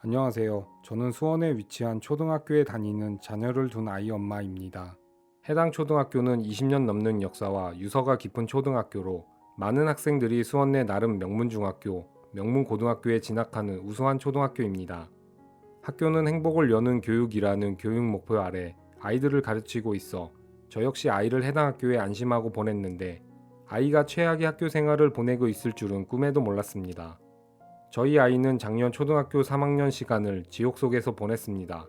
안녕하세요. 저는 수원에 위치한 초등학교에 다니는 자녀를 둔 아이 엄마입니다. 해당 초등학교는 20년 넘는 역사와 유서가 깊은 초등학교로 많은 학생들이 수원 내 나름 명문중학교, 명문고등학교에 진학하는 우수한 초등학교입니다. 학교는 행복을 여는 교육이라는 교육 목표 아래 아이들을 가르치고 있어 저 역시 아이를 해당 학교에 안심하고 보냈는데 아이가 최악의 학교 생활을 보내고 있을 줄은 꿈에도 몰랐습니다. 저희 아이는 작년 초등학교 3학년 시간을 지옥 속에서 보냈습니다.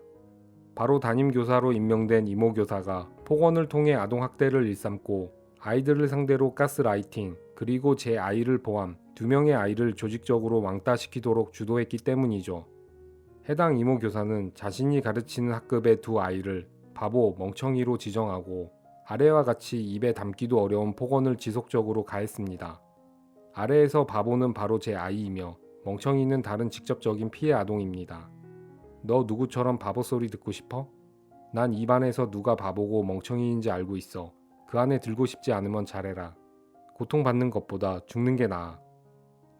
바로 담임교사로 임명된 이모교사가 폭언을 통해 아동학대를 일삼고 아이들을 상대로 가스라이팅 그리고 제 아이를 포함 2명의 아이를 조직적으로 왕따시키도록 주도했기 때문이죠. 해당 이모교사는 자신이 가르치는 학급의 2아이를 바보, 멍청이로 지정하고 아래와 같이 입에 담기도 어려운 폭언을 지속적으로 가했습니다. 아래에서 바보는 바로 제 아이이며 멍청이는 다른 직접적인 피해 아동입니다. 너 누구처럼 바보 소리 듣고 싶어? 난 이 반에서 누가 바보고 멍청이인지 알고 있어. 그 안에 들고 싶지 않으면 잘해라. 고통받는 것보다 죽는 게 나아.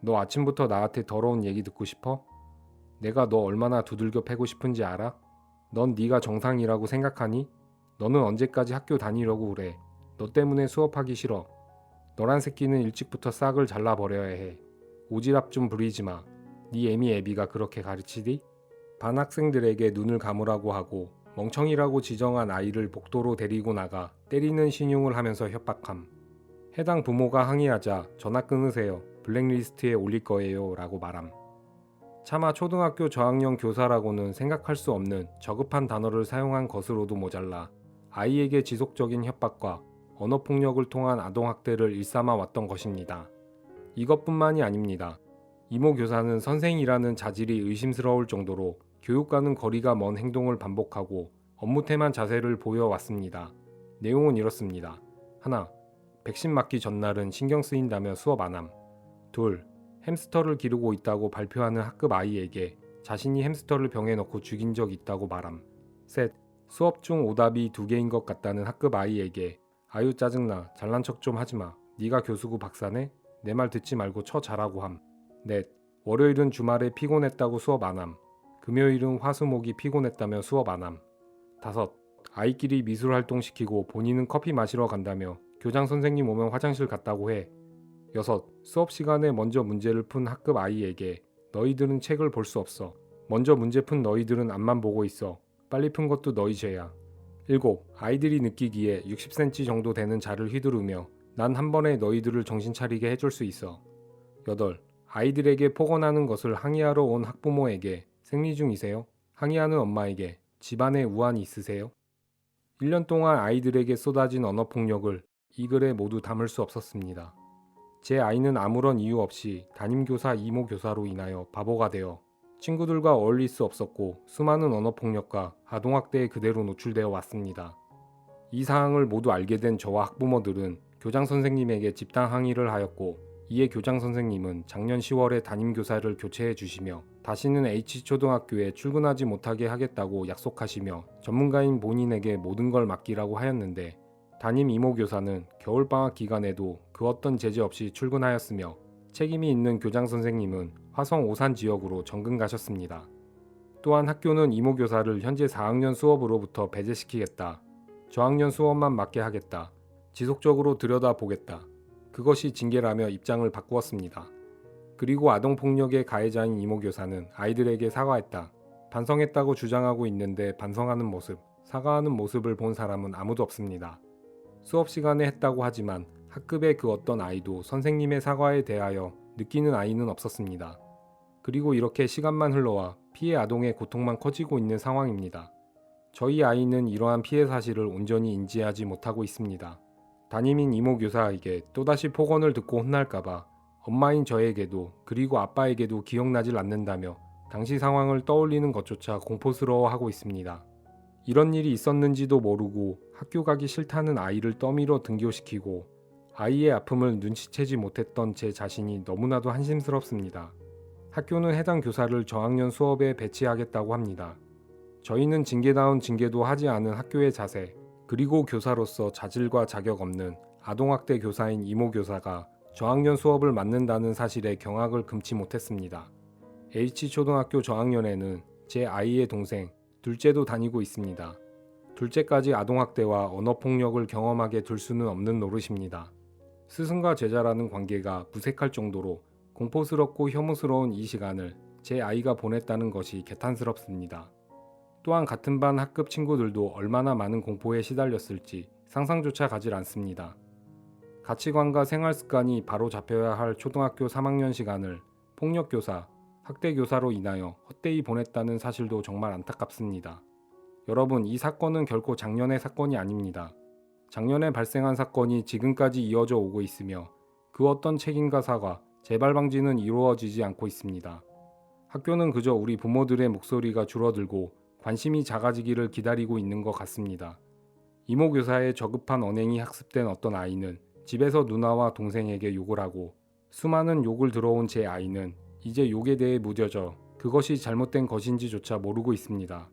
너 아침부터 나한테 더러운 얘기 듣고 싶어? 내가 너 얼마나 두들겨 패고 싶은지 알아? 넌 네가 정상이라고 생각하니? 너는 언제까지 학교 다니려고 그래? 너 때문에 수업하기 싫어. 너란 새끼는 일찍부터 싹을 잘라버려야 해. 오지랖 좀 부리지 마. 네 애미 애비가 그렇게 가르치디? 반 학생들에게 눈을 감으라고 하고 멍청이라고 지정한 아이를 복도로 데리고 나가 때리는 신용을 하면서 협박함. 해당 부모가 항의하자 전화 끊으세요. 블랙리스트에 올릴 거예요 라고 말함. 차마 초등학교 저학년 교사라고는 생각할 수 없는 저급한 단어를 사용한 것으로도 모자라 아이에게 지속적인 협박과 언어폭력을 통한 아동학대를 일삼아 왔던 것입니다. 이것뿐만이 아닙니다. 이모 교사는 선생이라는 자질이 의심스러울 정도로 교육과는 거리가 먼 행동을 반복하고 업무태만 자세를 보여왔습니다. 내용은 이렇습니다. 하나, 백신 맞기 전날은 신경 쓰인다며 수업 안 함. 둘, 햄스터를 기르고 있다고 발표하는 학급 아이에게 자신이 햄스터를 병에 넣고 죽인 적 있다고 말함. 셋, 수업 중 오답이 2개인 것 같다는 학급 아이에게 아유 짜증나 잘난 척 좀 하지마. 네가 교수고 박사네? 내 말 듣지 말고 쳐 잘하고 함. 넷, 월요일은 주말에 피곤했다고 수업 안 함. 금요일은 화수목이 피곤했다며 수업 안 함. 다섯, 아이끼리 미술 활동 시키고 본인은 커피 마시러 간다며 교장 선생님 오면 화장실 갔다고 해. 여섯, 수업 시간에 먼저 문제를 푼 학급 아이에게 너희들은 책을 볼 수 없어. 먼저 문제 푼 너희들은 앞만 보고 있어. 빨리 푼 것도 너희 죄야. 일곱, 아이들이 느끼기에 60cm 정도 되는 자를 휘두르며 난 한 번에 너희들을 정신 차리게 해줄 수 있어. 여덟, 아이들에게 폭언하는 것을 항의하러 온 학부모에게 생리 중이세요? 항의하는 엄마에게 집안에 우환이 있으세요? 1년 동안 아이들에게 쏟아진 언어폭력을 이 글에 모두 담을 수 없었습니다. 제 아이는 아무런 이유 없이 담임교사 이모교사로 인하여 바보가 되어 친구들과 어울릴 수 없었고 수많은 언어폭력과 아동학대에 그대로 노출되어 왔습니다. 이 사항을 모두 알게 된 저와 학부모들은 교장 선생님에게 집단 항의를 하였고 이에 교장 선생님은 작년 10월에 담임교사를 교체해 주시며 다시는 H초등학교에 출근하지 못하게 하겠다고 약속하시며 전문가인 본인에게 모든 걸 맡기라고 하였는데 담임 이모교사는 겨울방학 기간에도 그 어떤 제재 없이 출근하였으며 책임이 있는 교장 선생님은 화성 오산 지역으로 정근 가셨습니다. 또한 학교는 이모교사를 현재 4학년 수업으로부터 배제시키겠다. 저학년 수업만 맡게 하겠다. 지속적으로 들여다보겠다. 그것이 징계라며 입장을 바꾸었습니다. 그리고 아동폭력의 가해자인 이모교사는 아이들에게 사과했다. 반성했다고 주장하고 있는데 반성하는 모습, 사과하는 모습을 본 사람은 아무도 없습니다. 수업 시간에 했다고 하지만 학급의 그 어떤 아이도 선생님의 사과에 대하여 느끼는 아이는 없었습니다. 그리고 이렇게 시간만 흘러와 피해 아동의 고통만 커지고 있는 상황입니다. 저희 아이는 이러한 피해 사실을 온전히 인지하지 못하고 있습니다. 담임인 이모교사에게 또다시 폭언을 듣고 혼날까봐 엄마인 저에게도 그리고 아빠에게도 기억나질 않는다며 당시 상황을 떠올리는 것조차 공포스러워하고 있습니다. 이런 일이 있었는지도 모르고 학교 가기 싫다는 아이를 떠밀어 등교시키고 아이의 아픔을 눈치채지 못했던 제 자신이 너무나도 한심스럽습니다. 학교는 해당 교사를 저학년 수업에 배치하겠다고 합니다. 저희는 징계다운 징계도 하지 않은 학교의 자세, 그리고 교사로서 자질과 자격 없는 아동학대 교사인 이모교사가 저학년 수업을 맡는다는 사실에 경악을 금치 못했습니다. H초등학교 저학년에는 제 아이의 동생, 둘째도 다니고 있습니다. 둘째까지 아동학대와 언어폭력을 경험하게 둘 수는 없는 노릇입니다. 스승과 제자라는 관계가 무색할 정도로 공포스럽고 혐오스러운 이 시간을 제 아이가 보냈다는 것이 개탄스럽습니다. 또한 같은 반 학급 친구들도 얼마나 많은 공포에 시달렸을지 상상조차 가질 않습니다. 가치관과 생활 습관이 바로 잡혀야 할 초등학교 3학년 시간을 폭력교사, 학대교사로 인하여 헛되이 보냈다는 사실도 정말 안타깝습니다. 여러분, 이 사건은 결코 작년의 사건이 아닙니다. 작년에 발생한 사건이 지금까지 이어져 오고 있으며 그 어떤 책임과 사과, 재발 방지는 이루어지지 않고 있습니다. 학교는 그저 우리 부모들의 목소리가 줄어들고 관심이 작아지기를 기다리고 있는 것 같습니다. 이모 교사의 저급한 언행이 학습된 어떤 아이는 집에서 누나와 동생에게 욕을 하고 수많은 욕을 들어온 제 아이는 이제 욕에 대해 무뎌져 그것이 잘못된 것인지조차 모르고 있습니다.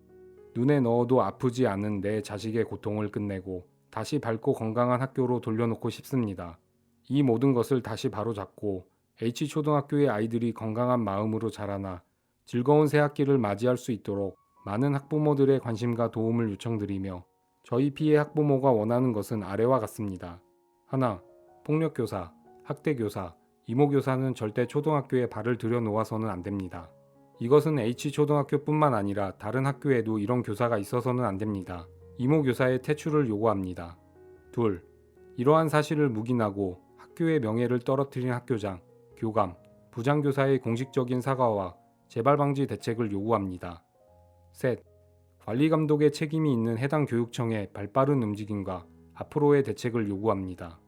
눈에 넣어도 아프지 않은 내 자식의 고통을 끝내고 다시 밝고 건강한 학교로 돌려놓고 싶습니다. 이 모든 것을 다시 바로잡고 H초등학교의 아이들이 건강한 마음으로 자라나 즐거운 새학기를 맞이할 수 있도록 많은 학부모들의 관심과 도움을 요청드리며 저희 피해 학부모가 원하는 것은 아래와 같습니다. 하나, 폭력교사, 학대교사, 이모교사는 절대 초등학교에 발을 들여놓아서는 안 됩니다. 이것은 H초등학교뿐만 아니라 다른 학교에도 이런 교사가 있어서는 안 됩니다. 이모교사의 퇴출을 요구합니다. 둘, 이러한 사실을 묵인하고 학교의 명예를 떨어뜨린 학교장, 교감, 부장교사의 공식적인 사과와 재발방지 대책을 요구합니다. 셋, 관리감독의 책임이 있는 해당 교육청의 발빠른 움직임과 앞으로의 대책을 요구합니다.